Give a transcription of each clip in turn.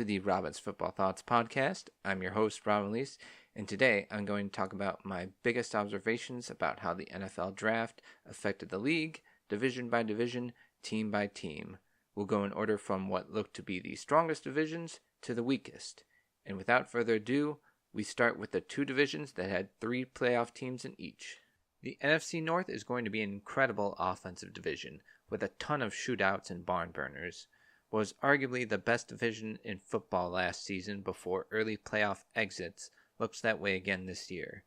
To the Robin's Football Thoughts podcast. I'm your host, Robin Lalisse, and today I'm going to talk about my biggest observations about how the NFL draft affected the league, division by division, team by team. We'll go in order from what looked to be the strongest divisions to the weakest. And without further ado, we start with the two divisions that had 3 playoff teams in each. The NFC North is going to be an incredible offensive division, with a ton of shootouts and barn burners. Was arguably the best division in football last season before early playoff exits looks that way again this year.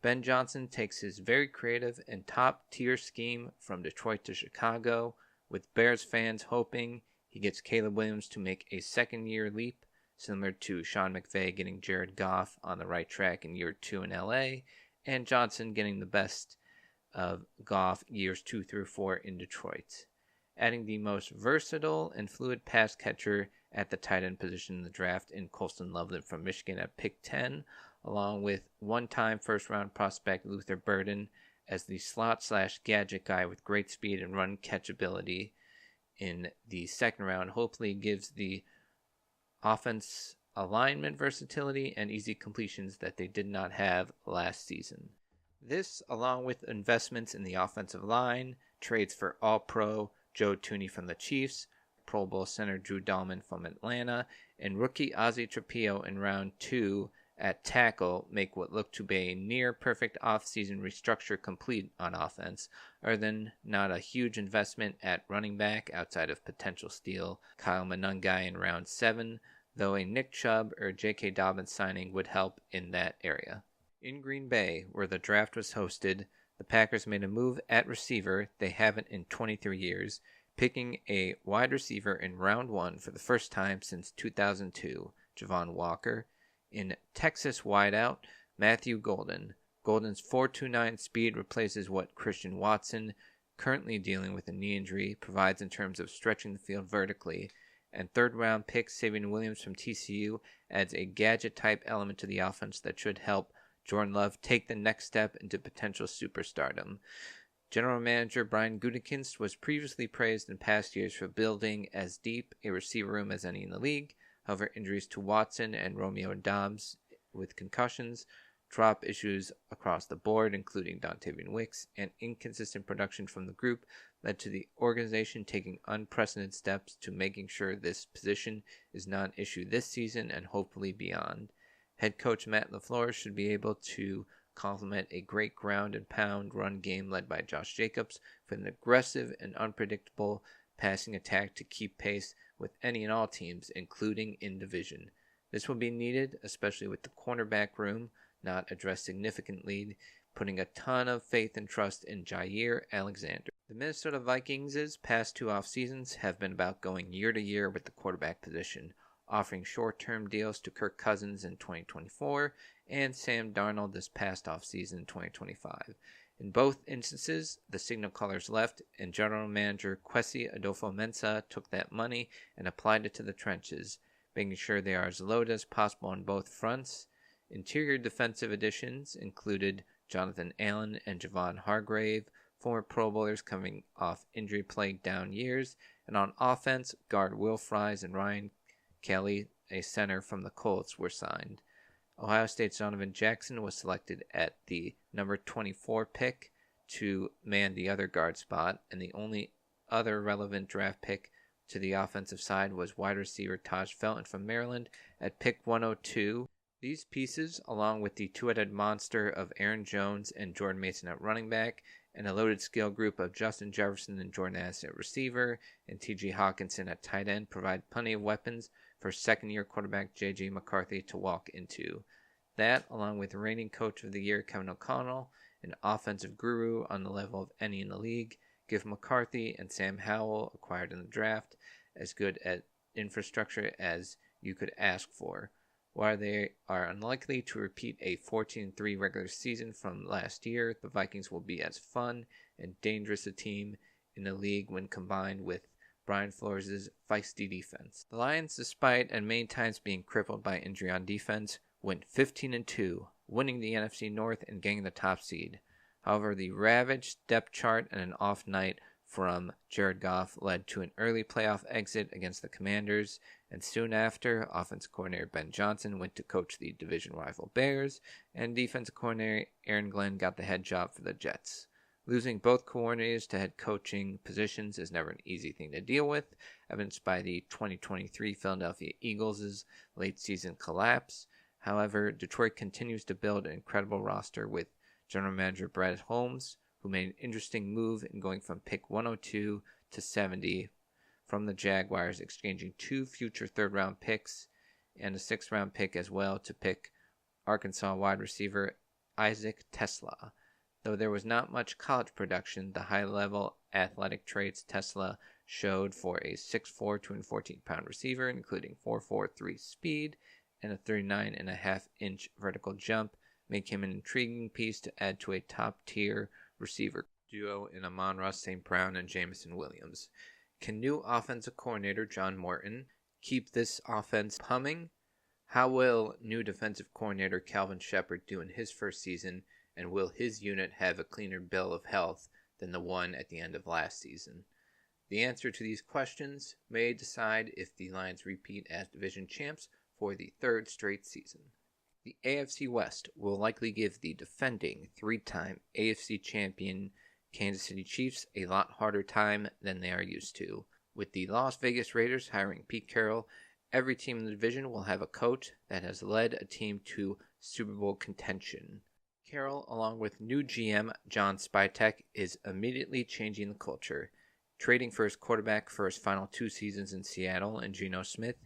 Ben Johnson takes his very creative and top-tier scheme from Detroit to Chicago, with Bears fans hoping he gets Caleb Williams to make a second-year leap, similar to Sean McVay getting Jared Goff on the right track in year 2 in LA, and Johnson getting the best of Goff years 2 through 4 in Detroit. Adding the most versatile and fluid pass catcher at the tight end position in the draft in Colston Loveland from Michigan at pick 10, along with one-time first-round prospect Luther Burden as the slot/gadget guy with great speed and run catchability in the second round, hopefully gives the offense alignment versatility and easy completions that they did not have last season. This, along with investments in the offensive line, trades for All-Pro Joe Thuney from the Chiefs, Pro Bowl center Drew Dahlman from Atlanta, and rookie Ozzie Trapillo in round 2 at tackle make what looked to be a near-perfect offseason restructure complete on offense, other than not a huge investment at running back outside of potential steal Kyle Monangai in round 7, though a Nick Chubb or J.K. Dobbins signing would help in that area. In Green Bay, where the draft was hosted, the Packers made a move at receiver they haven't in 23 years, picking a wide receiver in round 1 for the first time since 2002, Javon Walker. In Texas wideout, Matthew Golden. Golden's 4.29 speed replaces what Christian Watson, currently dealing with a knee injury, provides in terms of stretching the field vertically. And third-round pick Savion Williams from TCU adds a gadget-type element to the offense that should help Jordan Love take the next step into potential superstardom. General Manager Brian Gutekunst was previously praised in past years for building as deep a receiver room as any in the league. However, injuries to Watson and Romeo Doubs with concussions, drop issues across the board, including Dontavian Wicks, and inconsistent production from the group led to the organization taking unprecedented steps to making sure this position is not an issue this season and hopefully beyond. Head coach Matt LaFleur should be able to complement a great ground and pound run game led by Josh Jacobs with an aggressive and unpredictable passing attack to keep pace with any and all teams, including in division. This will be needed, especially with the cornerback room not addressed significantly, putting a ton of faith and trust in Jair Alexander. The Minnesota Vikings' past 2 off seasons have been about going year to year with the quarterback position, offering short-term deals to Kirk Cousins in 2024 and Sam Darnold this past offseason in 2025. In both instances, the signal callers left, and General Manager Kwesi Adolfo-Mensah took that money and applied it to the trenches, making sure they are as loaded as possible on both fronts. Interior defensive additions included Jonathan Allen and Javon Hargrave, former Pro Bowlers coming off injury-plagued down years, and on offense, guard Will Fries and Ryan Kelly, a center from the Colts, were signed. Ohio State's Donovan Jackson was selected at the number 24 pick to man the other guard spot, and the only other relevant draft pick to the offensive side was wide receiver Taj Felton from Maryland at pick 102. These pieces, along with the two-headed monster of Aaron Jones and Jordan Mason at running back, and a loaded skill group of Justin Jefferson and Jordan Addison at receiver, and T.J. Hawkinson at tight end, provide plenty of weapons for second-year quarterback J.J. McCarthy to walk into. That, along with reigning Coach of the Year Kevin O'Connell, an offensive guru on the level of any in the league, give McCarthy and Sam Howell, acquired in the draft, as good at infrastructure as you could ask for. While they are unlikely to repeat a 14-3 regular season from last year, the Vikings will be as fun and dangerous a team in the league when combined with Brian Flores' feisty defense. The Lions, despite and many times being crippled by injury on defense, went 15-2, winning the NFC North and getting the top seed. However, the ravaged depth chart and an off night from Jared Goff led to an early playoff exit against the Commanders, and soon after, offensive coordinator Ben Johnson went to coach the division rival Bears, and defensive coordinator Aaron Glenn got the head job for the Jets. Losing both coordinators to head coaching positions is never an easy thing to deal with, evidenced by the 2023 Philadelphia Eagles' late season collapse. However, Detroit continues to build an incredible roster with general manager Brett Holmes, who made an interesting move in going from pick 102 to 70 from the Jaguars, exchanging 2 future third-round picks and a 6th-round pick as well to pick Arkansas wide receiver Isaac Tesla. Though there was not much college production, the high-level athletic traits Tesla showed for a 6'4", 214-pound receiver, including 4.43 speed and a 39.5-inch vertical jump, make him an intriguing piece to add to a top-tier receiver duo in Amon-Ra St. Brown and Jameson Williams. Can new offensive coordinator John Morton keep this offense humming? How will new defensive coordinator Calvin Shepard do in his first season, and will his unit have a cleaner bill of health than the one at the end of last season? The answer to these questions may decide if the Lions repeat as division champs for the 3rd straight season. The AFC West will likely give the defending 3-time AFC champion Kansas City Chiefs a lot harder time than they are used to. With the Las Vegas Raiders hiring Pete Carroll, every team in the division will have a coach that has led a team to Super Bowl contention. Carroll, along with new GM John Spytek, is immediately changing the culture, trading for his quarterback for his final 2 seasons in Seattle and Geno Smith,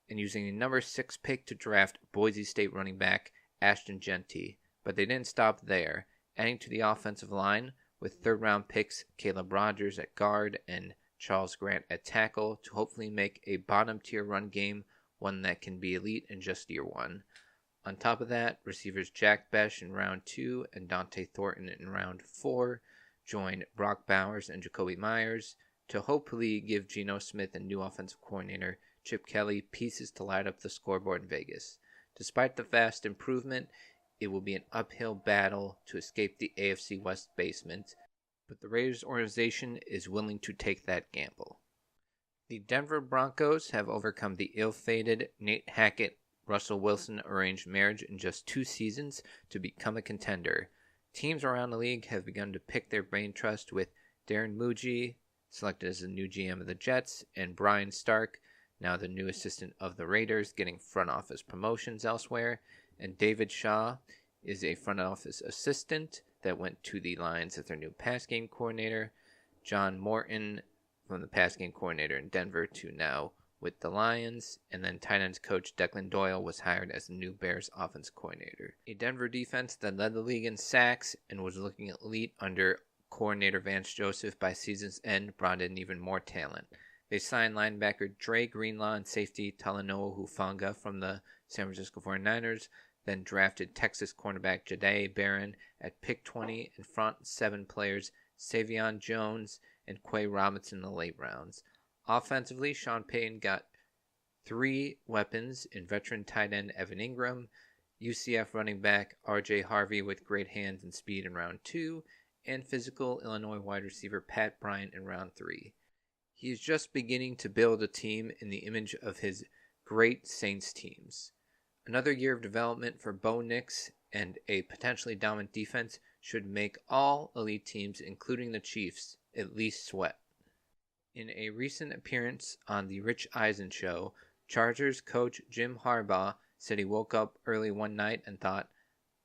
and using a number 6 pick to draft Boise State running back Ashton Jeanty. But they didn't stop there, adding to the offensive line with 3rd-round picks Caleb Rogers at guard and Charles Grant at tackle to hopefully make a bottom-tier run game one that can be elite in just year 1. On top of that, receivers Jack Besh in round 2 and Dante Thornton in round 4 joined Brock Bowers and Jacoby Myers to hopefully give Geno Smith and new offensive coordinator Chip Kelly pieces to light up the scoreboard in Vegas. Despite the vast improvement, it will be an uphill battle to escape the AFC West basement, but the Raiders organization is willing to take that gamble. The Denver Broncos have overcome the ill-fated Nate Hackett Russell Wilson arranged marriage in just 2 seasons to become a contender. Teams around the league have begun to pick their brain trust, with Darren Muji selected as the new GM of the Jets, and Brian Stark, now the new assistant of the Raiders, getting front office promotions elsewhere, and David Shaw is a front office assistant that went to the Lions as their new pass game coordinator. John Morton from the pass game coordinator in Denver to now with the Lions, and then tight ends coach Declan Doyle was hired as the new Bears offense coordinator. A Denver defense that led the league in sacks and was looking elite under coordinator Vance Joseph by season's end brought in even more talent. They signed linebacker Dre Greenlaw and safety Talanoa Hufanga from the San Francisco 49ers, then drafted Texas cornerback Jahdae Barron at pick 20 and front 7 players Savion Jones and Quay Robinson in the late rounds. Offensively, Sean Payton got 3 weapons in veteran tight end Evan Ingram, UCF running back R.J. Harvey with great hands and speed in round 2, and physical Illinois wide receiver Pat Bryant in round 3. He is just beginning to build a team in the image of his great Saints teams. Another year of development for Bo Nix and a potentially dominant defense should make all elite teams, including the Chiefs, at least sweat. In a recent appearance on The Rich Eisen Show, Chargers coach Jim Harbaugh said he woke up early one night and thought,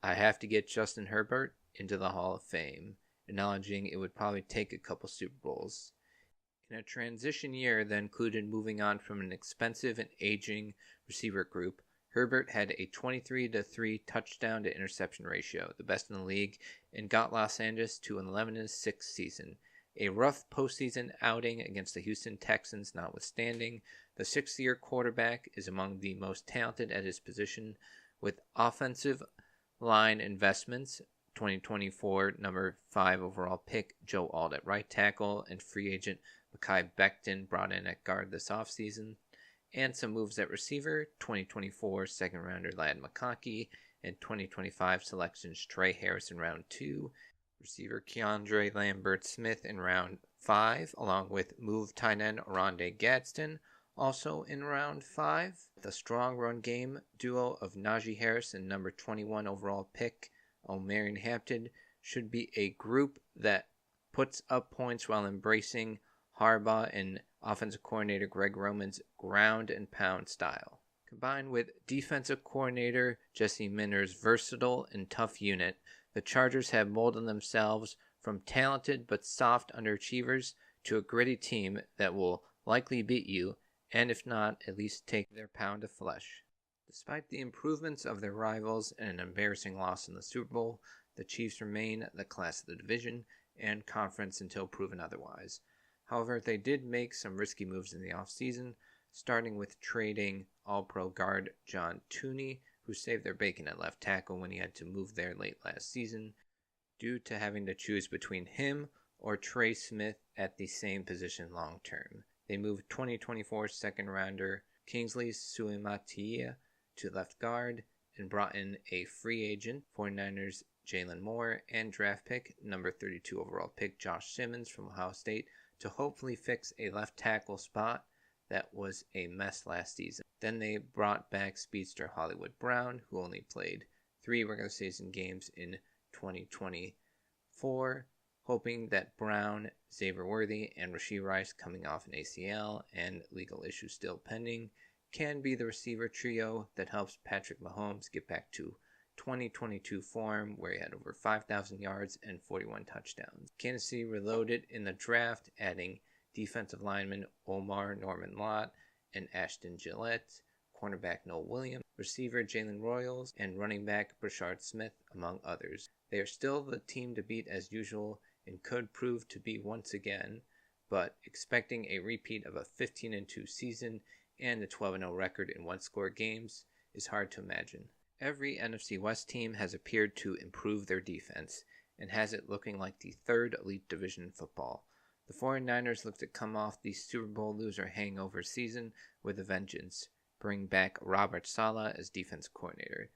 "I have to get Justin Herbert into the Hall of Fame," acknowledging it would probably take a couple Super Bowls. In a transition year that included moving on from an expensive and aging receiver group, Herbert had a 23-3 touchdown to interception ratio, the best in the league, and got Los Angeles to an 11-6 season. A rough postseason outing against the Houston Texans notwithstanding, the 6th-year quarterback is among the most talented at his position, with offensive line investments, 2024 number 5 overall pick Joe Alt at right tackle, and free agent Mekhi Becton brought in at guard this offseason, and some moves at receiver, 2024 second-rounder Ladd McConkey, and 2025 selections Trey Harris in round 2, receiver Keandre Lambert-Smith in round 5, along with move tight end Rondé Gadsden, also in round 5. The strong run game duo of Najee Harris and number 21 overall pick Omarion Hampton should be a group that puts up points while embracing Harbaugh and offensive coordinator Greg Roman's ground and pound style. Combined with defensive coordinator Jesse Minter's versatile and tough unit, the Chargers have molded themselves from talented but soft underachievers to a gritty team that will likely beat you, and if not, at least take their pound of flesh. Despite the improvements of their rivals and an embarrassing loss in the Super Bowl, the Chiefs remain the class of the division and conference until proven otherwise. However, they did make some risky moves in the offseason, starting with trading All-Pro guard John Tooney, who saved their bacon at left tackle when he had to move there late last season, due to having to choose between him or Trey Smith at the same position long term. They moved 2024 second-rounder Kingsley Suamataia to left guard and brought in a free agent, 49ers Jalen Moore, and draft pick, number 32 overall pick Josh Simmons from Ohio State, to hopefully fix a left tackle spot that was a mess last season. Then they brought back speedster Hollywood Brown, who only played 3 regular season games in 2024, hoping that Brown, Xavier Worthy, and Rashee Rice, coming off an ACL and legal issues still pending, can be the receiver trio that helps Patrick Mahomes get back to 2022 form, where he had over 5,000 yards and 41 touchdowns. Kansas City reloaded in the draft, adding defensive lineman Omar Norman-Lott and Ashton Gillette, cornerback Noel Williams, receiver Jalen Royals, and running back Brashard Smith, among others. They are still the team to beat as usual and could prove to be once again, but expecting a repeat of a 15-2 season and a 12-0 record in one-score games is hard to imagine. Every NFC West team has appeared to improve their defense and has it looking like the third elite division in football. The 49ers look to come off the Super Bowl loser hangover season with a vengeance, bring back Robert Saleh as defense coordinator.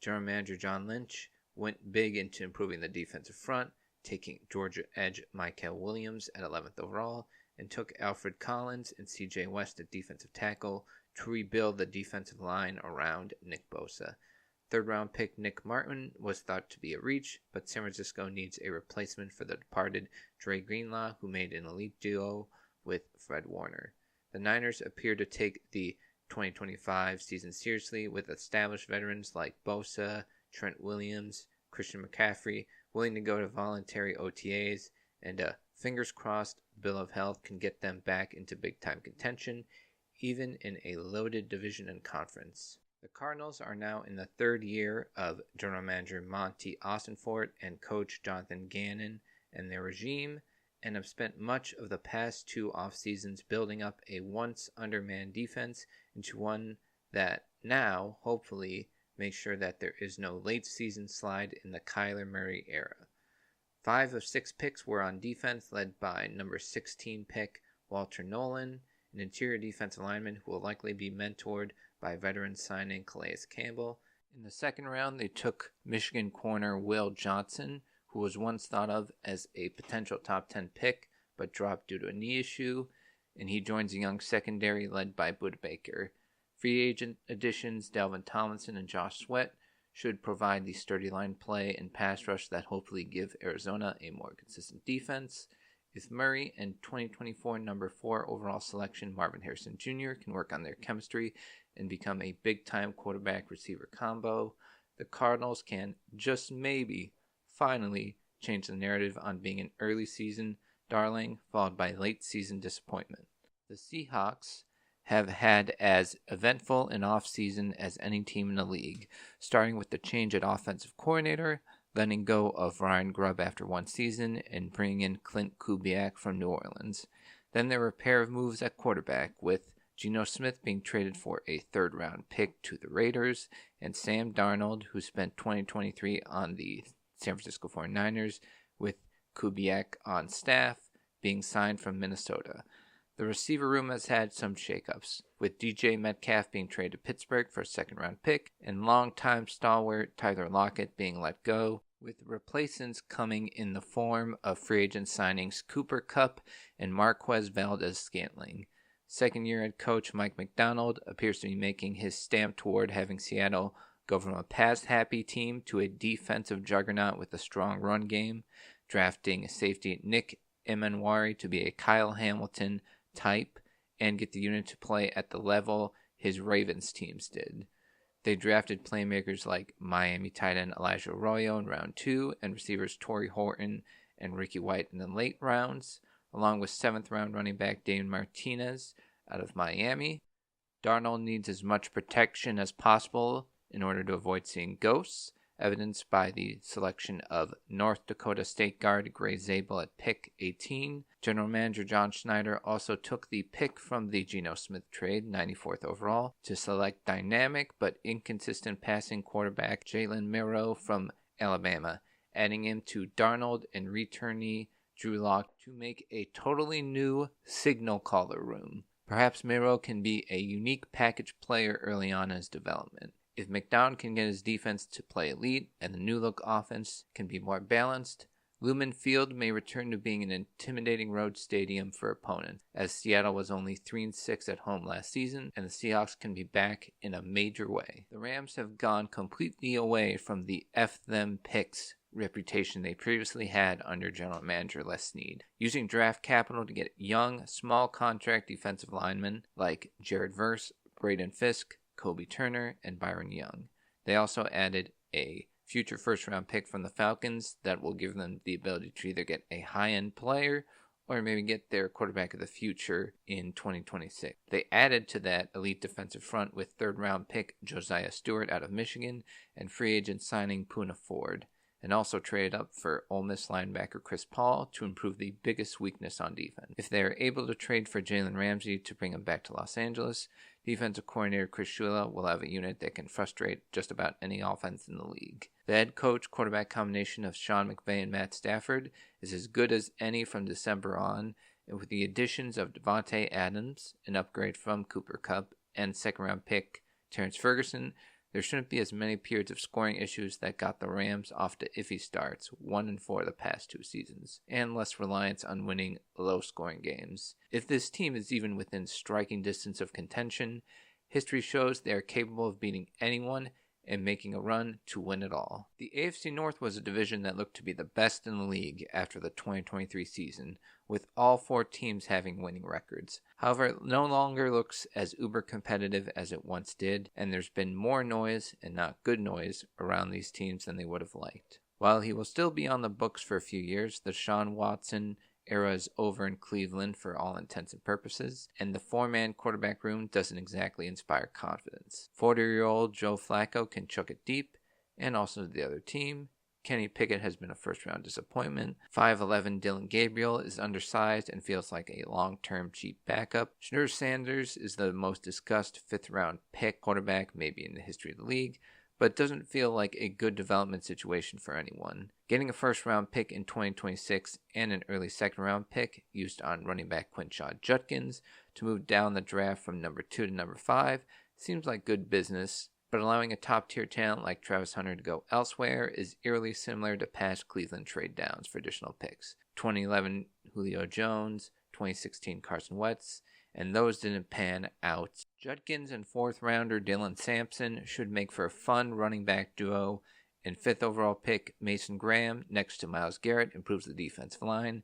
General Manager John Lynch went big into improving the defensive front, taking Georgia edge Michael Williams at 11th overall, and took Alfred Collins and C.J. West at defensive tackle to rebuild the defensive line around Nick Bosa. Third-round pick Nick Martin was thought to be a reach, but San Francisco needs a replacement for the departed Dre Greenlaw, who made an elite duo with Fred Warner. The Niners appear to take the 2025 season seriously, with established veterans like Bosa, Trent Williams, Christian McCaffrey willing to go to voluntary OTAs, and a fingers-crossed bill of health can get them back into big-time contention, even in a loaded division and conference. The Cardinals are now in the third year of General Manager Monty Austinfort and Coach Jonathan Gannon and their regime, and have spent much of the past 2 off-seasons building up a once undermanned defense into one that now, hopefully, makes sure that there is no late-season slide in the Kyler Murray era. 5 of 6 picks were on defense, led by number 16 pick Walter Nolan, an interior defensive lineman who will likely be mentored by veteran signing Calais Campbell. In the second round, they took Michigan corner Will Johnson, who was once thought of as a potential top 10 pick, but dropped due to a knee issue, and he joins a young secondary led by Budda Baker. Free agent additions Dalvin Tomlinson and Josh Sweat should provide the sturdy line play and pass rush that hopefully give Arizona a more consistent defense. If Murray and 2024 number 4 overall selection Marvin Harrison Jr. can work on their chemistry and become a big-time quarterback-receiver combo, the Cardinals can just maybe finally change the narrative on being an early season darling followed by late season disappointment. The Seahawks have had as eventful an off-season as any team in the league, starting with the change at offensive coordinator, letting go of Ryan Grubb after 1 season, and bringing in Clint Kubiak from New Orleans. Then there were a pair of moves at quarterback, with Geno Smith being traded for a third-round pick to the Raiders, and Sam Darnold, who spent 2023 on the San Francisco 49ers, with Kubiak on staff, being signed from Minnesota. The receiver room has had some shakeups, with DJ Metcalf being traded to Pittsburgh for a second-round pick, and longtime stalwart Tyler Lockett being let go, with replacements coming in the form of free agent signings Cooper Kupp and Marquez Valdes-Scantling. Second-year head coach Mike Macdonald appears to be making his stamp toward having Seattle go from a pass-happy team to a defensive juggernaut with a strong run game, drafting safety Nick Emanwari to be a Kyle Hamilton type and get the unit to play at the level his Ravens teams did. They drafted playmakers like Miami tight end Elijah Arroyo in round 2 and receivers Torrey Horton and Ricky White in the late rounds, along with 7th-round running back Damon Martinez out of Miami. Darnold needs as much protection as possible in order to avoid seeing ghosts, evidenced by the selection of North Dakota State guard Gray Zabel at pick 18. General Manager John Schneider also took the pick from the Geno Smith trade, 94th overall, to select dynamic but inconsistent passing quarterback Jalen Milroe from Alabama, adding him to Darnold and returnee Drew Lock to make a totally new signal caller room. Perhaps Milroe can be a unique package player early on in his development. If McDowell can get his defense to play elite and the new-look offense can be more balanced, Lumen Field may return to being an intimidating road stadium for opponents, as Seattle was only 3-6 at home last season, and the Seahawks can be back in a major way. The Rams have gone completely away from the F-them picks reputation they previously had under general manager Les Snead, using draft capital to get young, small-contract defensive linemen like Jared Verse, Braden Fisk, Kobe Turner, and Byron Young. They also added a future first-round pick from the Falcons that will give them the ability to either get a high-end player or maybe get their quarterback of the future in 2026. They added to that elite defensive front with third-round pick Josiah Stewart out of Michigan and free agent signing Poona Ford, and also traded up for Ole Miss linebacker Chris Paul to improve the biggest weakness on defense. If they are able to trade for Jalen Ramsey to bring him back to Los Angeles, defensive coordinator Chris Shula will have a unit that can frustrate just about any offense in the league. The head coach-quarterback combination of Sean McVay and Matt Stafford is as good as any from December on, and with the additions of Devontae Adams, an upgrade from Cooper Kupp, and second-round pick Terrence Ferguson, there shouldn't be as many periods of scoring issues that got the Rams off to iffy starts, 1-4 the past 2 seasons, and less reliance on winning low-scoring games. If this team is even within striking distance of contention, history shows they are capable of beating anyone and making a run to win it all. The AFC North was a division that looked to be the best in the league after the 2023 season, with all 4 teams having winning records. However, it no longer looks as uber competitive as it once did, and there's been more noise, and not good noise, around these teams than they would have liked. While he will still be on the books for a few years, the Deshaun Watson era is over in Cleveland for all intents and purposes, and the 4-man quarterback room doesn't exactly inspire confidence. 40-year-old Joe Flacco can chuck it deep, and also to the other team. Kenny Pickett has been a first-round disappointment. 5'11" Dylan Gabriel is undersized and feels like a long-term cheap backup. Shedeur Sanders is the most discussed 5th-round pick quarterback maybe in the history of the league, but doesn't feel like a good development situation for anyone. Getting a first-round pick in 2026 and an early second-round pick used on running back Quinshon Judkins to move down the draft from number 2 to number 5 seems like good business, but allowing a top-tier talent like Travis Hunter to go elsewhere is eerily similar to past Cleveland trade downs for additional picks. 2011 Julio Jones, 2016 Carson Wentz, and those didn't pan out. Judkins and 4th-rounder Dylan Sampson should make for a fun running back duo, and 5th overall pick Mason Graham next to Myles Garrett improves the defensive line,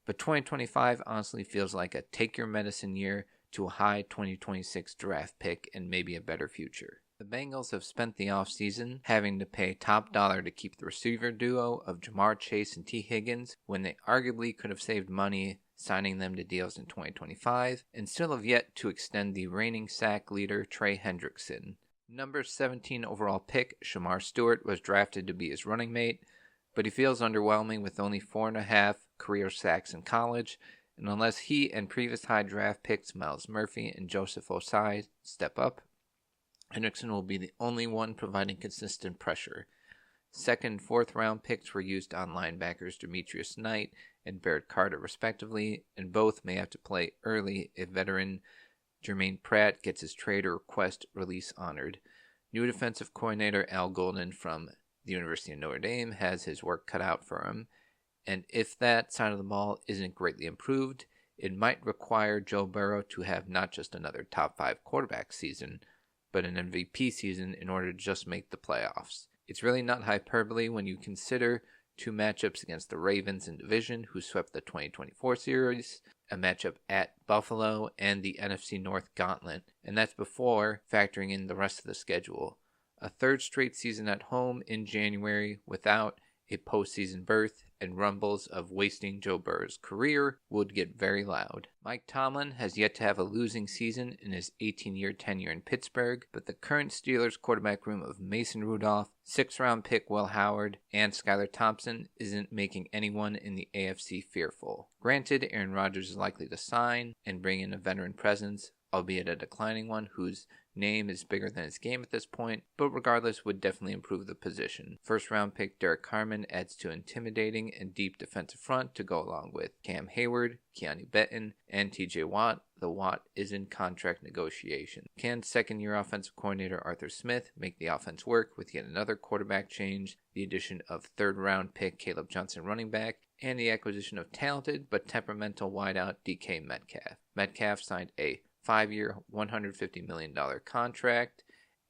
but 2025 honestly feels like a take-your-medicine year to a high 2026 draft pick and maybe a better future. The Bengals have spent the offseason having to pay top dollar to keep the receiver duo of Jamar Chase and T. Higgins when they arguably could have saved money signing them to deals in 2025, and still have yet to extend the reigning sack leader Trey Hendrickson. Number 17 overall pick Shamar Stewart was drafted to be his running mate, but he feels underwhelming with only 4.5 career sacks in college, and unless he and previous high draft picks Miles Murphy and Joseph Osai step up, Hendrickson will be the only one providing consistent pressure. 2nd, 4th round picks were used on linebackers Demetrius Knight and Barrett Carter respectively, and both may have to play early if veteran Jermaine Pratt gets his trade or request release honored. New defensive coordinator Al Golden from the University of Notre Dame has his work cut out for him. And if that side of the ball isn't greatly improved, it might require Joe Burrow to have not just another top 5 quarterback season, but an MVP season in order to just make the playoffs. It's really not hyperbole when you consider 2 matchups against the Ravens in division, who swept the 2024 series, a matchup at Buffalo, and the NFC North gauntlet, and that's before factoring in the rest of the schedule. A 3rd straight season at home in January without a postseason berth and rumbles of wasting Joe Burrow's career would get very loud. Mike Tomlin has yet to have a losing season in his 18-year tenure in Pittsburgh, but the current Steelers quarterback room of Mason Rudolph, 6th-round pick Will Howard, and Skylar Thompson isn't making anyone in the AFC fearful. Granted, Aaron Rodgers is likely to sign and bring in a veteran presence, albeit a declining one whose name is bigger than his game at this point, but regardless would definitely improve the position. 1st-round pick Derek Carman adds to intimidating and deep defensive front to go along with Cam Hayward, Keanu Benton, and TJ Watt. The Watt is in contract negotiation. Can 2nd-year offensive coordinator Arthur Smith make the offense work with yet another quarterback change, the addition of 3rd-round pick Caleb Johnson running back, and the acquisition of talented but temperamental wideout DK Metcalf. Metcalf signed a 5-year, $150 million contract,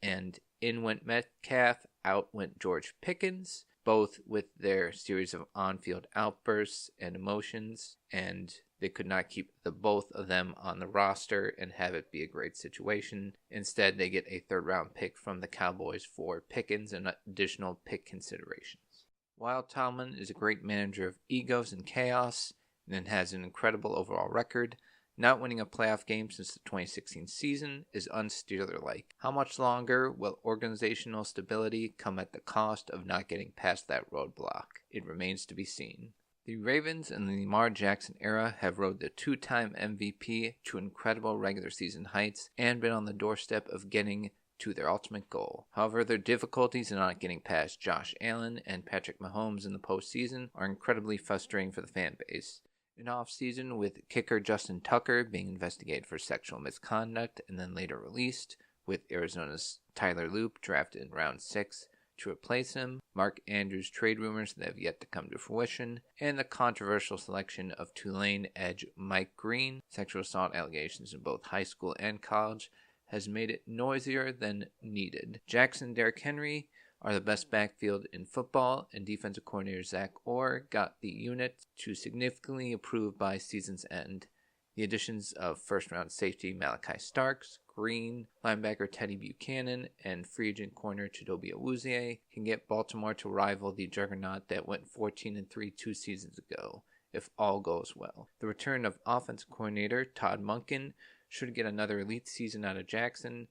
and in went Metcalf, out went George Pickens, both with their series of on-field outbursts and emotions, and they could not keep the both of them on the roster and have it be a great situation. Instead, they get a 3rd-round pick from the Cowboys for Pickens and additional pick considerations. While Tomlin is a great manager of egos and chaos, and has an incredible overall record, not winning a playoff game since the 2016 season is un-Steeler-like. How much longer will organizational stability come at the cost of not getting past that roadblock? It remains to be seen. The Ravens in the Lamar Jackson era have rode the 2-time MVP to incredible regular season heights and been on the doorstep of getting to their ultimate goal. However, their difficulties in not getting past Josh Allen and Patrick Mahomes in the postseason are incredibly frustrating for the fan base. An offseason with kicker Justin Tucker being investigated for sexual misconduct and then later released, with Arizona's Tyler Loop drafted in round 6 to replace him, Mark Andrews trade rumors that have yet to come to fruition, and the controversial selection of Tulane edge Mike Green, sexual assault allegations in both high school and college, has made it noisier than needed. Jackson and Derrick Henry are the best backfield in football, and defensive coordinator Zach Orr got the unit to significantly improve by season's end. The additions of 1st-round safety Malachi Starks, Green, linebacker Teddy Buchanan, and free agent corner Chidobe Awuzie can get Baltimore to rival the juggernaut that went 14-3 2 seasons ago, if all goes well. The return of offensive coordinator Todd Monken should get another elite season out of Jackson,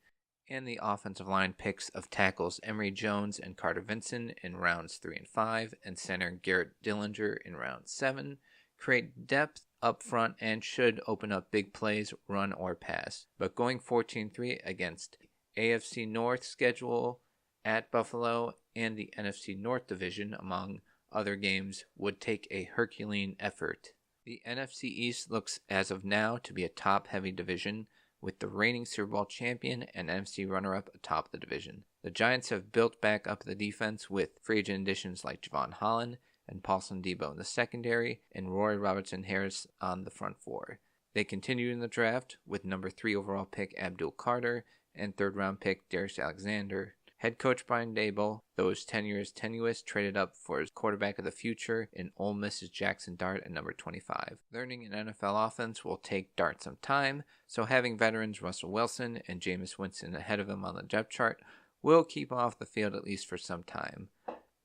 and the offensive line picks of tackles Emory Jones and Carter Vinson in rounds 3 and 5, and center Garrett Dillinger in round 7, create depth up front and should open up big plays, run or pass. But going 14-3 against AFC North schedule at Buffalo and the NFC North division, among other games, would take a Herculean effort. The NFC East looks as of now to be a top-heavy division, with the reigning Super Bowl champion and NFC runner-up atop the division. The Giants have built back up the defense with free agent additions like Javon Holland and Paulson Debo in the secondary and Roy Robertson Harris on the front 4. They continued in the draft with number 3 overall pick Abdul Carter and 3rd-round pick Darius Alexander. Head coach Brian Daboll, though his tenure is tenuous, traded up for his quarterback of the future in Ole Miss's Jackson Dart at number 25. Learning an NFL offense will take Dart some time, so having veterans Russell Wilson and Jameis Winston ahead of him on the depth chart will keep him off the field at least for some time.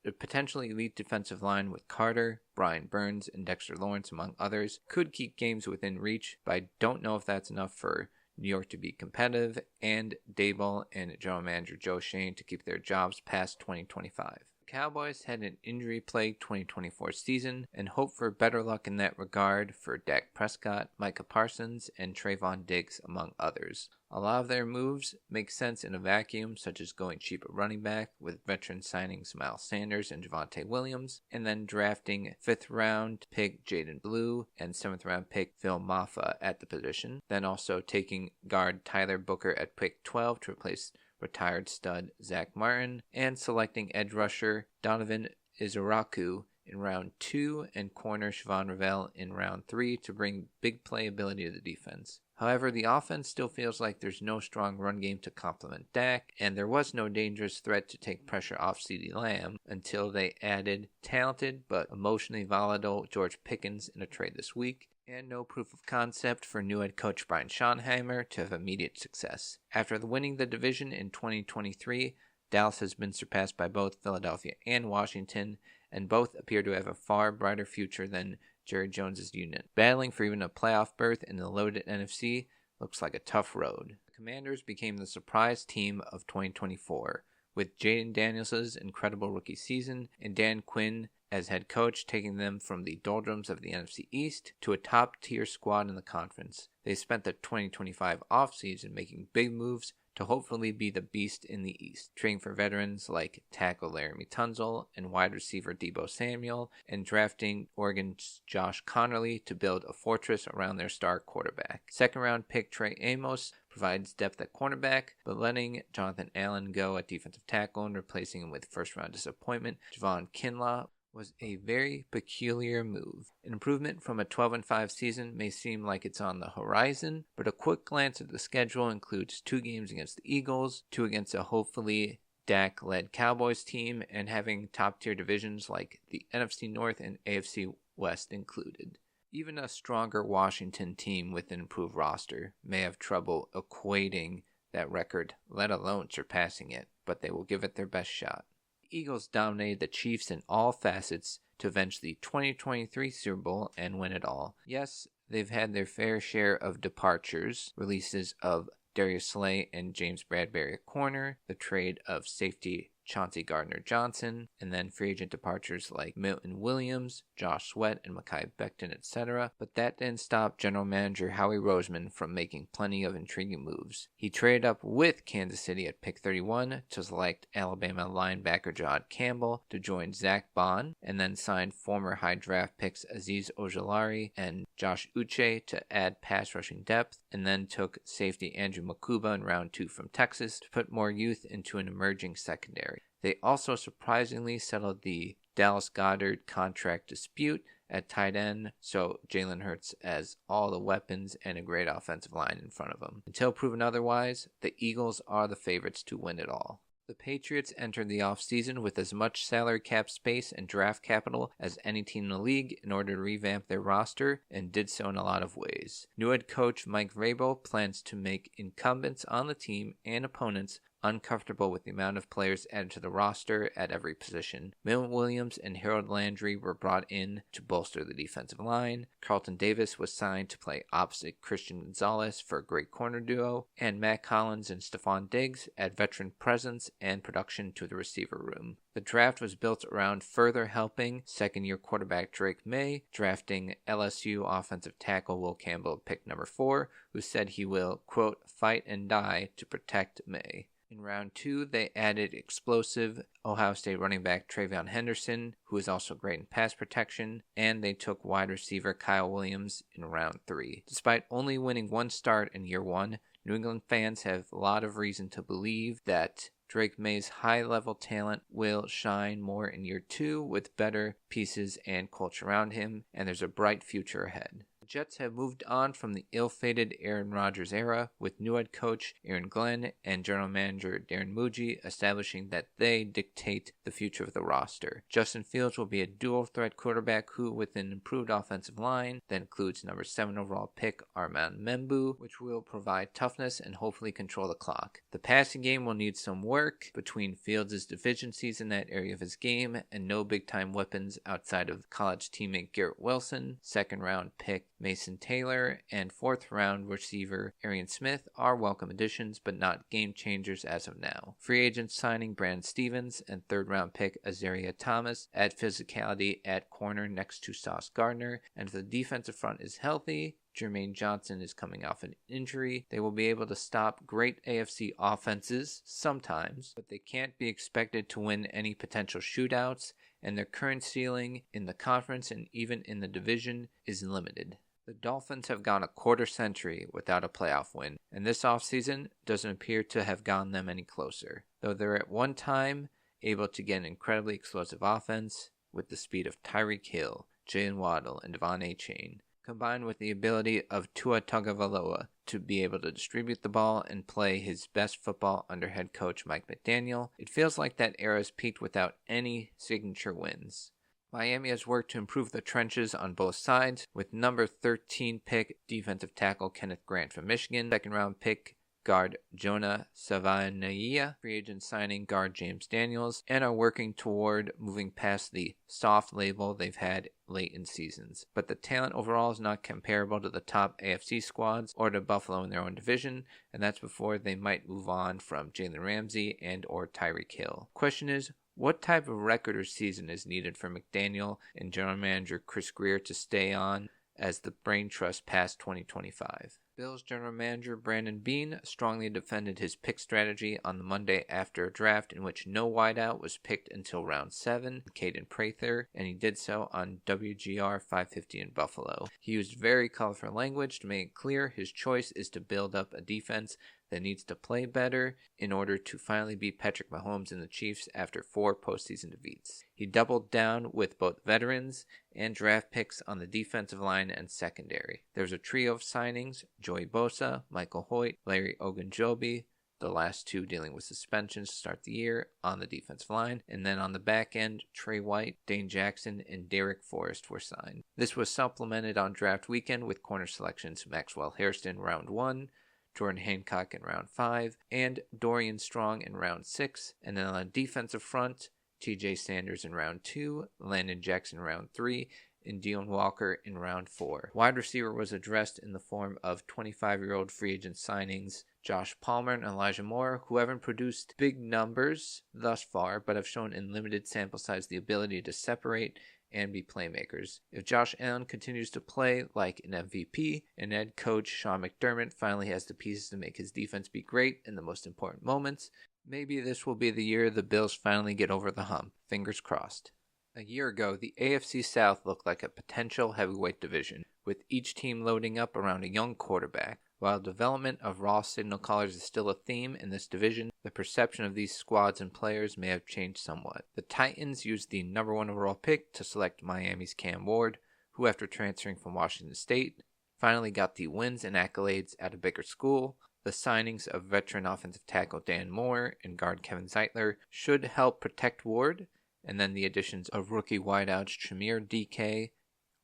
The potentially elite defensive line with Carter, Brian Burns, and Dexter Lawrence, among others, could keep games within reach, but I don't know if that's enough for New York to be competitive, and Daboll and general manager Joe Schoen to keep their jobs past 2025. The Cowboys had an injury-plagued 2024 season and hope for better luck in that regard for Dak Prescott, Micah Parsons, and Trayvon Diggs, among others. A lot of their moves make sense in a vacuum, such as going cheap at running back with veteran signings Miles Sanders and Javonte Williams, and then drafting 5th-round pick Jaden Blue and 7th-round pick Phil Maffa at the position. Then also taking guard Tyler Booker at pick 12 to replace retired stud Zach Martin, and selecting edge rusher Donovan Izaraku in round 2 and corner Siobhan Ravel in round 3 to bring big playability to the defense. However, the offense still feels like there's no strong run game to complement Dak, and there was no dangerous threat to take pressure off CeeDee Lamb until they added talented but emotionally volatile George Pickens in a trade this week, and no proof of concept for new head coach Brian Schottenheimer to have immediate success. After winning the division in 2023, Dallas has been surpassed by both Philadelphia and Washington, and both appear to have a far brighter future than Jerry Jones' unit. Battling for even a playoff berth in the loaded NFC looks like a tough road. The Commanders became the surprise team of 2024, with Jaden Daniels' incredible rookie season and Dan Quinn as head coach taking them from the doldrums of the NFC East to a top-tier squad in the conference. They spent the 2025 offseason making big moves to hopefully be the beast in the East, trading for veterans like tackle Laramie Tunsil and wide receiver Deebo Samuel, and drafting Oregon's Josh Connerly to build a fortress around their star quarterback. Second-round pick Trey Amos provides depth at cornerback, but letting Jonathan Allen go at defensive tackle and replacing him with first-round disappointment Javon Kinlaw was a very peculiar move. An improvement from a 12-5 season may seem like it's on the horizon, but a quick glance at the schedule includes 2 games against the Eagles, 2 against a hopefully Dak-led Cowboys team, and having top-tier divisions like the NFC North and AFC West included. Even a stronger Washington team with an improved roster may have trouble equating that record, let alone surpassing it, but they will give it their best shot. Eagles dominated the Chiefs in all facets to avenge the 2023 Super Bowl and win it all. Yes, they've had their fair share of departures, releases of Darius Slay and James Bradbury at corner, the trade of safety Chauncey Gardner-Johnson, and then free agent departures like Milton Williams, Josh Sweat, and Mekhi Becton, etc. But that didn't stop general manager Howie Roseman from making plenty of intriguing moves. He traded up with Kansas City at pick 31 to select Alabama linebacker Jahad Campbell to join Zach Bond, and then signed former high draft picks Azeez Ojulari and Josh Uche to add pass rushing depth, and then took safety Andrew Makuba in round 2 from Texas to put more youth into an emerging secondary. They also surprisingly settled the Dallas Goedert contract dispute at tight end, so Jalen Hurts has all the weapons and a great offensive line in front of him. Until proven otherwise, the Eagles are the favorites to win it all. The Patriots entered the offseason with as much salary cap space and draft capital as any team in the league in order to revamp their roster, and did so in a lot of ways. New head coach Mike Vrabel plans to make incumbents on the team and opponents uncomfortable with the amount of players added to the roster at every position. Milton Williams and Harold Landry were brought in to bolster the defensive line. Carlton Davis was signed to play opposite Christian Gonzalez for a great corner duo, and Matt Collins and Stephon Diggs add veteran presence and production to the receiver room. The draft was built around further helping second-year quarterback Drake May, drafting LSU offensive tackle Will Campbell at pick number 4, who said he will, quote, fight and die to protect May. In round 2, they added explosive Ohio State running back Travion Henderson, who is also great in pass protection, and they took wide receiver Kyle Williams in round 3. Despite only winning 1 start in year 1, New England fans have a lot of reason to believe that Drake May's high-level talent will shine more in year 2 with better pieces and culture around him, and there's a bright future ahead. The Jets have moved on from the ill-fated Aaron Rodgers era, with new head coach Aaron Glenn and general manager Darren Muji establishing that they dictate the future of the roster. Justin Fields will be a dual-threat quarterback who, with an improved offensive line that includes number 7 overall pick Armand Membu, which will provide toughness and hopefully control the clock. The passing game will need some work between Fields' deficiencies in that area of his game and no big-time weapons outside of college teammate Garrett Wilson, second-round pick Mason Taylor, and fourth-round receiver Arian Smith are welcome additions, but not game changers as of now. Free agents signing Brandon Stevens and third-round pick Azaria Thomas add physicality at corner next to Sauce Gardner, and if the defensive front is healthy, Jermaine Johnson is coming off an injury. They will be able to stop great AFC offenses sometimes, but they can't be expected to win any potential shootouts, and their current ceiling in the conference and even in the division is limited. The Dolphins have gone a quarter century without a playoff win, and this offseason doesn't appear to have gotten them any closer, though they're at one time able to get an incredibly explosive offense with the speed of Tyreek Hill, Jalen Waddle, and Devon Achane, combined with the ability of Tua Tagovailoa to be able to distribute the ball and play his best football under head coach Mike McDaniel. It feels like that era has peaked without any signature wins. Miami has worked to improve the trenches on both sides, with number 13 pick defensive tackle Kenneth Grant from Michigan, second round pick guard Jonah Savaiinaea, free agent signing guard James Daniels, and are working toward moving past the soft label they've had late in seasons. But the talent overall is not comparable to the top AFC squads or to Buffalo in their own division, and that's before they might move on from Jalen Ramsey and or Tyreek Hill. Question is, what type of record or season is needed for McDaniel and general manager Chris Grier to stay on as the brain trust past 2025? Bills general manager Brandon Beane strongly defended his pick strategy on the Monday after a draft in which no wideout was picked until round 7, Caden Prather, and he did so on WGR 550 in Buffalo. He used very colorful language to make it clear his choice is to build up a defense that needs to play better in order to finally beat Patrick Mahomes and the Chiefs after 4 postseason defeats. He doubled down with both veterans and draft picks on the defensive line and secondary. There's a trio of signings: Joey Bosa, Michael Hoyt, Larry Ogunjobi, the last 2 dealing with suspensions to start the year on the defensive line, and then on the back end, Trey White, Dane Jackson, and Derek Forrest were signed. This was supplemented on draft weekend with corner selections Maxwell Hairston round 1, Jordan Hancock in round 5, and Dorian Strong in round 6. And then on the defensive front, TJ Sanders in round 2, Landon Jackson in round 3, and Deon Walker in round 4. Wide receiver was addressed in the form of 25-year-old free agent signings Josh Palmer and Elijah Moore, who haven't produced big numbers thus far, but have shown in limited sample size the ability to separate and be playmakers. If Josh Allen continues to play like an MVP, and head coach Sean McDermott finally has the pieces to make his defense be great in the most important moments, maybe this will be the year the Bills finally get over the hump. Fingers crossed. A year ago, the AFC South looked like a potential heavyweight division, with each team loading up around a young quarterback. While development of raw signal callers is still a theme in this division, the perception of these squads and players may have changed somewhat. The Titans used the number 1 overall pick to select Miami's Cam Ward, who after transferring from Washington State, finally got the wins and accolades at a bigger school. The signings of veteran offensive tackle Dan Moore and guard Kevin Zeitler should help protect Ward, and then the additions of rookie wideouts Tremere DK,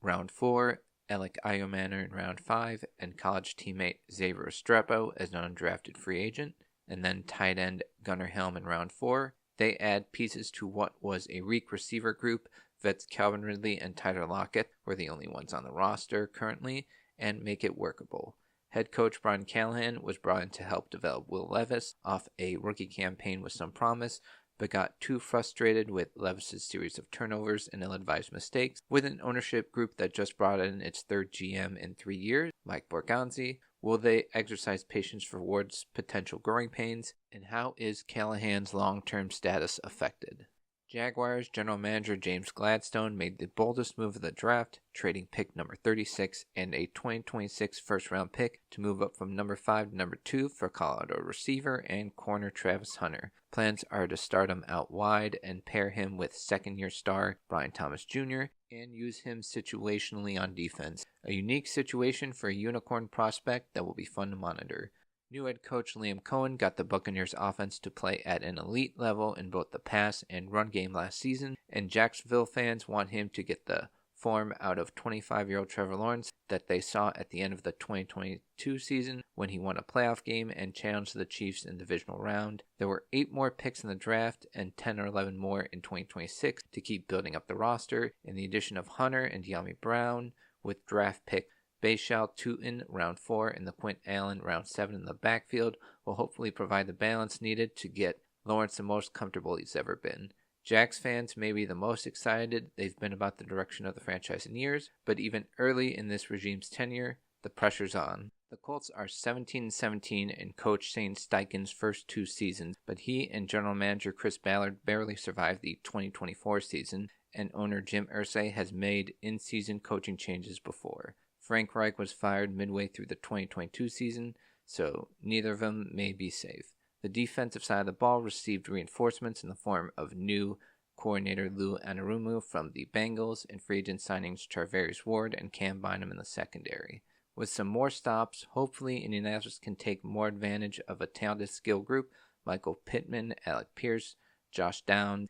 round 4, Alec Iomanner in round 5, and college teammate Xavier Restrepo as an undrafted free agent, and then tight end Gunnar Helm in round 4. They add pieces to what was a weak receiver group. Vets Calvin Ridley and Tyler Lockett were the only ones on the roster currently, and make it workable. Head coach Brian Callahan was brought in to help develop Will Levis off a rookie campaign with some promise, but got too frustrated with Levis' series of turnovers and ill-advised mistakes. With an ownership group that just brought in its 3rd GM in 3 years, Mike Borgonzi, will they exercise patience for Ward's potential growing pains? And how is Callahan's long-term status affected? Jaguars general manager James Gladstone made the boldest move of the draft, trading pick number 36 and a 2026 first-round pick to move up from number 5 to number 2 for Colorado receiver and corner Travis Hunter. Plans are to start him out wide and pair him with second-year star Brian Thomas Jr. and use him situationally on defense. A unique situation for a unicorn prospect that will be fun to monitor. New head coach Liam Cohen got the Buccaneers offense to play at an elite level in both the pass and run game last season, and Jacksonville fans want him to get the form out of 25-year-old Trevor Lawrence that they saw at the end of the 2022 season when he won a playoff game and challenged the Chiefs in the divisional round. There were 8 more picks in the draft and 10 or 11 more in 2026 to keep building up the roster, and the addition of Hunter and De'Ami Brown with draft pick Bashal Tutin round 4 and the Quint Allen round 7 in the backfield will hopefully provide the balance needed to get Lawrence the most comfortable he's ever been. Jags fans may be the most excited they've been about the direction of the franchise in years, but even early in this regime's tenure, the pressure's on. The Colts are 17-17 in coach Shane Steichen's first 2 seasons, but he and general manager Chris Ballard barely survived the 2024 season, and owner Jim Irsay has made in-season coaching changes before. Frank Reich was fired midway through the 2022 season, so neither of them may be safe. The defensive side of the ball received reinforcements in the form of new coordinator Lou Anarumo from the Bengals and free agent signings Charvarius Ward and Cam Bynum in the secondary. With some more stops, hopefully Indianapolis can take more advantage of a talented skill group: Michael Pittman, Alec Pierce, Josh Downs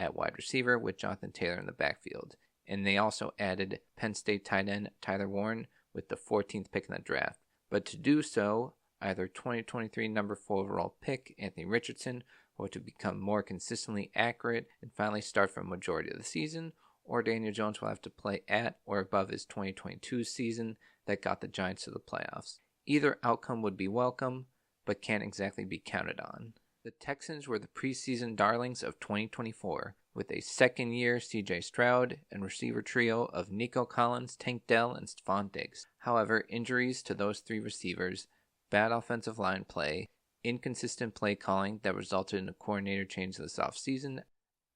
at wide receiver with Jonathan Taylor in the backfield. And they also added Penn State tight end Tyler Warren with the 14th pick in the draft. But to do so, either 2023 number 4 overall pick Anthony Richardson or to become more consistently accurate and finally start for a majority of the season, or Daniel Jones will have to play at or above his 2022 season that got the Giants to the playoffs. Either outcome would be welcome, but can't exactly be counted on. The Texans were the preseason darlings of 2024, with a second-year CJ Stroud and receiver trio of Nico Collins, Tank Dell, and Stephon Diggs. However, injuries to those three receivers, bad offensive line play, inconsistent play calling that resulted in a coordinator change this offseason,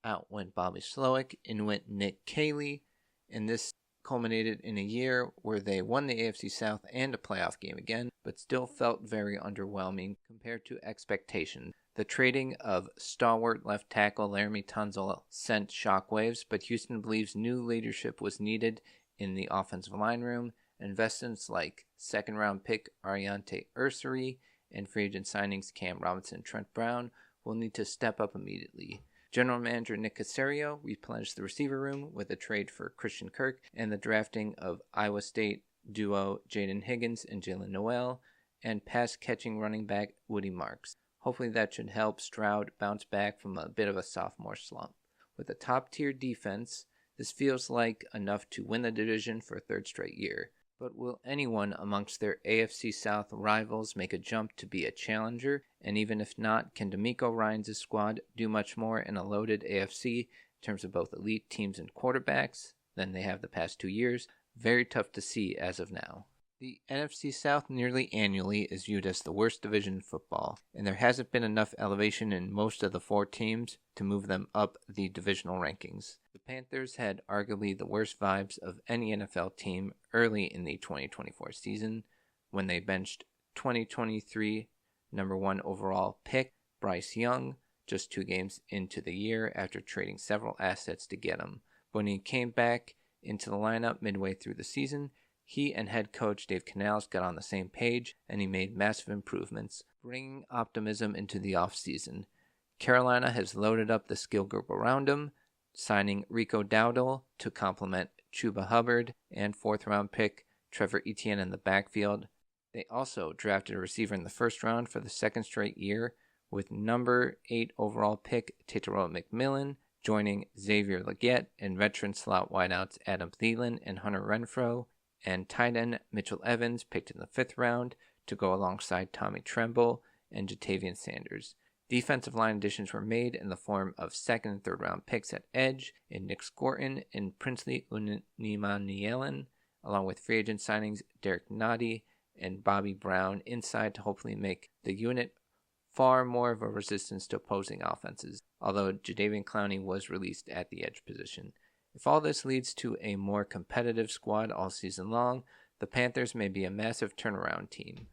out went Bobby Slowick, in went Nick Caley, and this culminated in a year where they won the AFC South and a playoff game again, but still felt very underwhelming compared to expectations. The trading of stalwart left tackle Laramie Tunsil sent shockwaves, but Houston believes new leadership was needed in the offensive line room. Investments like second-round pick Ariante Ursary and free agent signings Cam Robinson and Trent Brown will need to step up immediately. General Manager Nick Caserio replenished the receiver room with a trade for Christian Kirk and the drafting of Iowa State duo Jaden Higgins and Jalen Noel, and pass-catching running back Woody Marks. Hopefully that should help Stroud bounce back from a bit of a sophomore slump. With a top-tier defense, this feels like enough to win the division for a third straight year. But will anyone amongst their AFC South rivals make a jump to be a challenger? And even if not, can DeMeco Ryans' squad do much more in a loaded AFC in terms of both elite teams and quarterbacks than they have the past 2 years? Very tough to see as of now. The NFC South nearly annually is viewed as the worst division in football, and there hasn't been enough elevation in most of the 4 teams to move them up the divisional rankings. The Panthers had arguably the worst vibes of any NFL team early in the 2024 season when they benched 2023 number 1 overall pick Bryce Young just 2 games into the year after trading several assets to get him. When he came back into the lineup midway through the season, he and head coach Dave Canales got on the same page, and he made massive improvements, bringing optimism into the offseason. Carolina has loaded up the skill group around him, signing Rico Dowdle to complement Chuba Hubbard and 4th-round pick Trevor Etienne in the backfield. They also drafted a receiver in the first round for the second straight year, with number 8 overall pick Tetairoa McMillan joining Xavier Legette and veteran slot wideouts Adam Thielen and Hunter Renfrow, and tight end Mitchell Evans picked in the 5th round to go alongside Tommy Tremble and Jatavian Sanders. Defensive line additions were made in the form of 2nd and 3rd round picks at edge in Nick Scorton and Princely Unimanielen, along with free agent signings Derek Noddy and Bobby Brown inside to hopefully make the unit far more of a resistance to opposing offenses, although Jadeveon Clowney was released at the edge position. If all this leads to a more competitive squad all season long, the Panthers may be a massive turnaround team.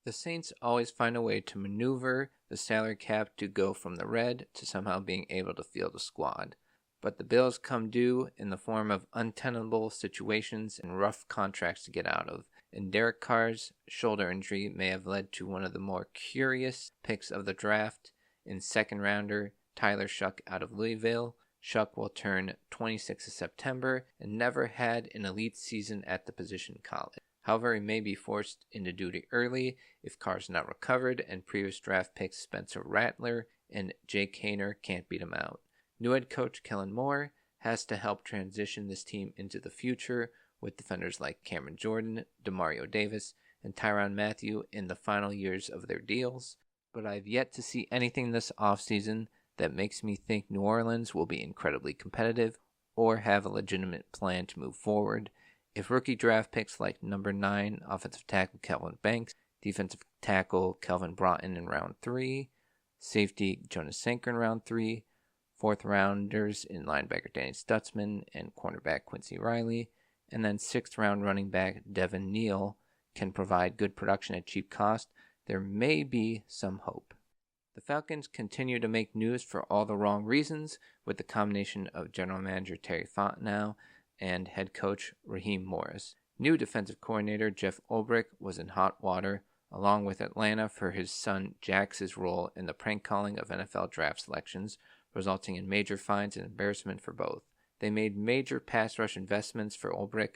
The Saints always find a way to maneuver the salary cap to go from the red to somehow being able to field a squad. But the bills come due in the form of untenable situations and rough contracts to get out of, and Derek Carr's shoulder injury may have led to one of the more curious picks of the draft in 2nd rounder Tyler Shuck out of Louisville. Shuck will turn 26 in September and never had an elite season at the position in college. However, he may be forced into duty early if Carr's not recovered and previous draft picks Spencer Rattler and Jake Haener can't beat him out. New head coach Kellen Moore has to help transition this team into the future with defenders like Cameron Jordan, Demario Davis, and Tyrann Mathieu in the final years of their deals, but I've yet to see anything this offseason that makes me think New Orleans will be incredibly competitive or have a legitimate plan to move forward. If rookie draft picks like number 9 offensive tackle Kelvin Banks, defensive tackle Kelvin Broughton in round 3, safety Jonas Sanker in round 3, 4th rounders in linebacker Danny Stutzman and cornerback Quincy Riley, and then 6th-round running back Devin Neal can provide good production at cheap cost, there may be some hope. The Falcons continue to make news for all the wrong reasons with the combination of general manager Terry Fontenot and head coach Raheem Morris. New defensive coordinator Jeff Ulbrich was in hot water, along with Atlanta for his son Jax's role in the prank calling of NFL draft selections, resulting in major fines and embarrassment for both. They made major pass rush investments for Ulbrich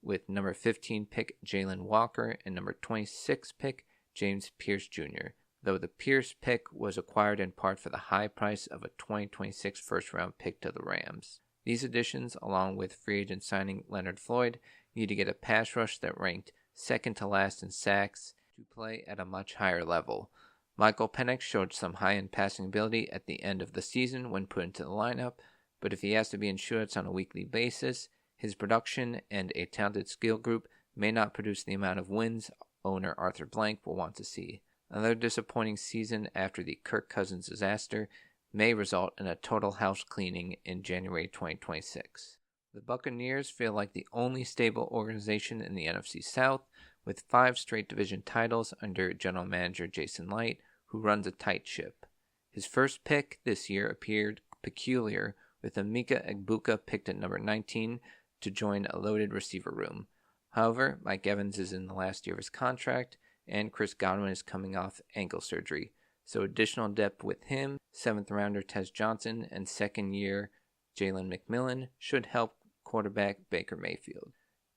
with number 15 pick Jalen Walker and number 26 pick James Pierce Jr., though the Pierce pick was acquired in part for the high price of a 2026 first-round pick to the Rams. These additions, along with free agent signing Leonard Floyd, need to get a pass rush that ranked second to last in sacks to play at a much higher level. Michael Penix showed some high-end passing ability at the end of the season when put into the lineup, but if he has to be in shootouts on a weekly basis, his production and a talented skill group may not produce the amount of wins owner Arthur Blank will want to see. Another disappointing season after the Kirk Cousins disaster may result in a total house cleaning in January 2026. The Buccaneers feel like the only stable organization in the NFC South, with 5 straight division titles under general manager Jason Light, who runs a tight ship. His first pick this year appeared peculiar, with Emeka Egbuka picked at number 19 to join a loaded receiver room. However, Mike Evans is in the last year of his contract, and Chris Godwin is coming off ankle surgery, so additional depth with him, 7th-rounder Tez Johnson, and 2nd-year Jalen McMillan should help quarterback Baker Mayfield.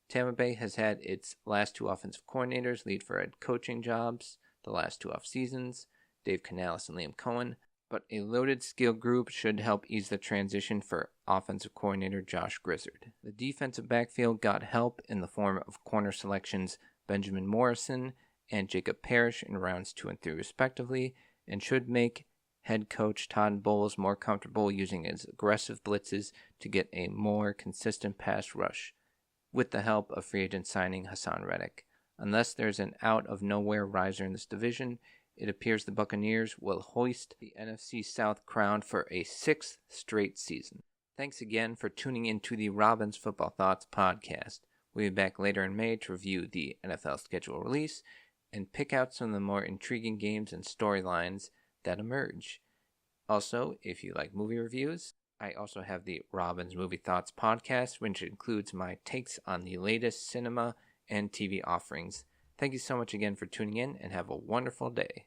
Tampa Bay has had its last 2 offensive coordinators lead for head coaching jobs the last 2 off seasons, Dave Canales and Liam Cohen, but a loaded skill group should help ease the transition for offensive coordinator Josh Grizzard. The defensive backfield got help in the form of corner selections Benjamin Morrison and Jacob Parrish in rounds 2 and 3 respectively, and should make head coach Todd Bowles more comfortable using his aggressive blitzes to get a more consistent pass rush, with the help of free agent signing Hassan Reddick. Unless there's an out-of-nowhere riser in this division, it appears the Buccaneers will hoist the NFC South crown for a 6th straight season. Thanks again for tuning in to the Robin's Football Thoughts podcast. We'll be back later in May to review the NFL schedule release and pick out some of the more intriguing games and storylines that emerge. Also, if you like movie reviews, I also have the Robin's Movie Thoughts podcast, which includes my takes on the latest cinema and TV offerings. Thank you so much again for tuning in, and have a wonderful day.